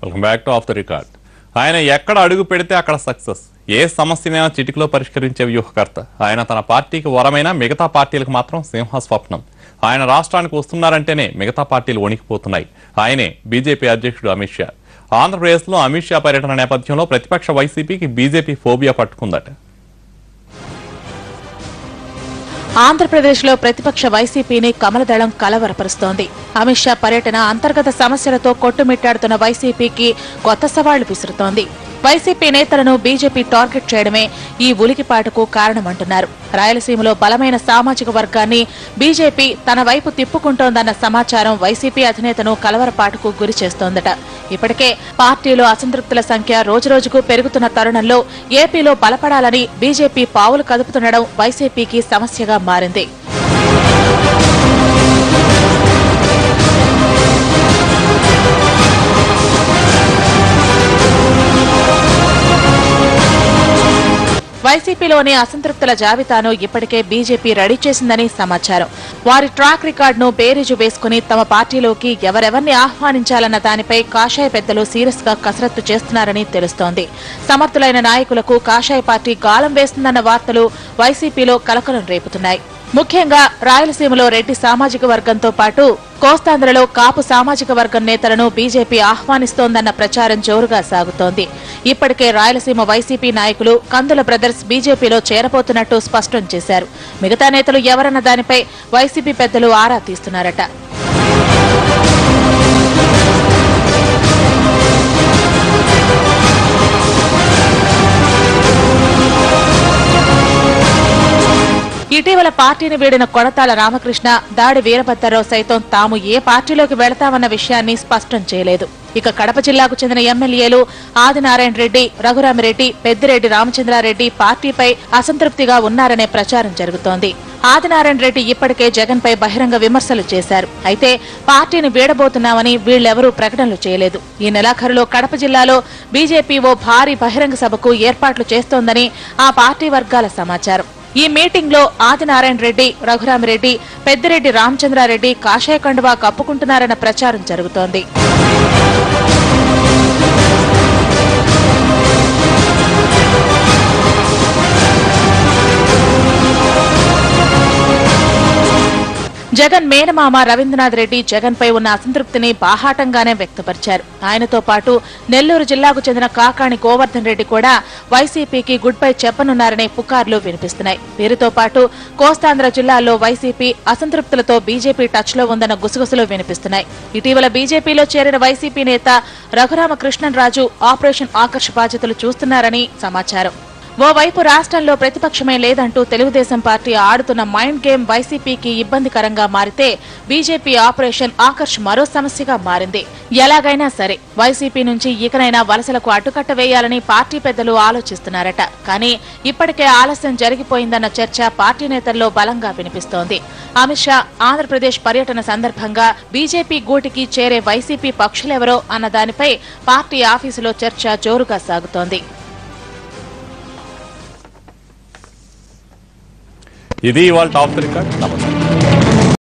Welcome back to of the record. ఆయన ఎక్కడ అడుగు పెడితే అక్కడ సక్సెస్. ఏ సమస్యనైనా చిటికలో పరిష్కరించే వ్యూహకర్త. ఆయన తన పార్టీకి వరమైన మిగతా పార్టీలకు మాత్రం సింహస్వప్నం. ఆయన రాష్ట్రానికి వస్తున్నారంటేనే మిగతా పార్టీలు వణికిపోతున్నాయి. ఆయనే బీజేపీ అధ్యక్షుడు అమిత్ షా. ఆంధ్రప్రదేశ్లో అమిత్ షా పర్యటన నేపథ్యంలో ప్రతిపక్ష వైసీపీకి బీజేపీ ఫోబియా పట్టుకుందట. ఆంధ్రప్రదేశ్లో ప్రతిపక్ష వైసీపీని కమలదళం కలవరపరుస్తోంది. అమిత్ షా పర్యటన అంతర్గత సమస్యలతో కొట్టుమిట్టాడుతున్న వైసీపీకి కొత్త సవాళ్లు విసురుతోంది. వైసీపీ నేతలను బీజేపీ టార్గెట్ చేయడమే ఈ ఉలికిపాటుకు కారణమంటున్నారు. రాయలసీమలో బలమైన సామాజిక వర్గాన్ని బీజేపీ తన వైపు తిప్పుకుంటోందన్న సమాచారం వైసీపీ అధినేతను కలవరపాటుకు గురి చేస్తోందట. ఇప్పటికే పార్టీలో అసంతృప్తుల సంఖ్య రోజురోజుకు పెరుగుతున్న తరుణంలో ఏపీలో బలపడాలని బీజేపీ పావులు కదుపుతుండడం వైసీపీకి సమస్యగా మారింది. వైసీపీలోని అసంతృప్తుల జాబితాను ఇప్పటికే బీజేపీ రెడీ చేసిందని సమాచారం. వారి ట్రాక్ రికార్డును బేరీజు వేసుకుని తమ పార్టీలోకి ఎవరెవరిని ఆహ్వానించాలన్న దానిపై కాషాయ పెద్దలు సీరియస్ గా కసరత్తు చేస్తున్నారని తెలుస్తోంది. సమర్థులైన నాయకులకు కాషాయ పార్టీ గాలం వేస్తుందన్న వార్తలు వైసీపీలో కలకలం రేపుతున్నాయి. ముఖ్యంగా రాయలసీమలో రెడ్డి సామాజిక వర్గంతో పాటు కోస్తాంధ్రలో కాపు సామాజిక వర్గం నేతలను బీజేపీ ఆహ్వానిస్తోందన్న ప్రచారం జోరుగా సాగుతోంది. ఇప్పటికే రాయలసీమ వైసీపీ నాయకులు కందుల బ్రదర్స్ బీజేపీలో చేరబోతున్నట్టు స్పష్టం చేశారు. మిగతా నేతలు ఎవరన్న దానిపై వైసీపీ పెద్దలు ఆరా తీస్తున్నారట. ఇటీవల పార్టీని వీడిన కొడతాల రామకృష్ణ, దాడి వీరభద్రరావు సైతం తాము ఏ పార్టీలోకి వెళతామన్న విషయాన్ని స్పష్టం చేయలేదు. ఇక కడప జిల్లాకు చెందిన ఎమ్మెల్యేలు ఆదినారాయణ రెడ్డి, రఘురామిరెడ్డి, పెద్దిరెడ్డి రామచంద్రారెడ్డి పార్టీపై అసంతృప్తిగా ఉన్నారనే ప్రచారం జరుగుతోంది. ఆదినారాయణ రెడ్డి ఇప్పటికే జగన్ పై బహిరంగ విమర్శలు చేశారు. అయితే పార్టీని వీడబోతున్నామని వీళ్లెవరూ ప్రకటనలు చేయలేదు. ఈ నెలాఖరులో కడప జిల్లాలో బీజేపీ ఓ భారీ బహిరంగ సభకు ఏర్పాట్లు చేస్తోందని ఆ పార్టీ వర్గాల సమాచారం. ఈ మీటింగ్ లో ఆదినారాయణ రెడ్డి, రఘురామిరెడ్డి, పెద్దిరెడ్డి రామచంద్రారెడ్డి కాషాయ కండువా కప్పుకుంటున్నారన్న ప్రచారం జరుగుతోంది. జగన్ మేనమామ రవీంద్రనాథ్ రెడ్డి జగన్ పై ఉన్న అసంతృప్తిని బాహాటంగానే వ్యక్తపరిచారు. ఆయనతో పాటు నెల్లూరు జిల్లాకు చెందిన కాకాణి గోవర్ధన్ రెడ్డి కూడా వైసీపీకి గుడ్ బై చెప్పనున్నారనే పుకార్లు వినిపిస్తున్నాయి. వీరితో పాటు కోస్తాంధ్ర జిల్లాల్లో వైసీపీ అసంతృప్తులతో బీజేపీ టచ్ లో ఉందన్న గుసగుసలు వినిపిస్తున్నాయి. ఇటీవల బీజేపీలో చేరిన వైసీపీ నేత రఘురామకృష్ణరాజు ఆపరేషన్ ఆకర్ష్ బాధ్యతలు చూస్తున్నారని సమాచారం. ఓవైపు రాష్ట్రంలో ప్రతిపక్షమే లేదంటూ తెలుగుదేశం పార్టీ ఆడుతున్న మైండ్ గేమ్ వైసీపీకి ఇబ్బందికరంగా మారితే బీజేపీ ఆపరేషన్ ఆకర్ష్ మరో సమస్యగా మారింది. ఎలాగైనా సరే వైసీపీ నుంచి ఇకనైనా వలసలకు అడ్డుకట్ట వేయాలని పార్టీ పెద్దలు ఆలోచిస్తున్నారట. కానీ ఇప్పటికే ఆలస్యం జరిగిపోయిందన్న చర్చ పార్టీ నేతల్లో బలంగా వినిపిస్తోంది. అమిత్ షా ఆంధ్రప్రదేశ్ పర్యటన సందర్భంగా బీజేపీ గూటికి చేరే వైసీపీ పక్షులెవరో అన్న దానిపై పార్టీ ఆఫీసులో చర్చ జోరుగా సాగుతోంది. ఇది ఇవాళ టాప్ రికార్డ్. నమస్తే.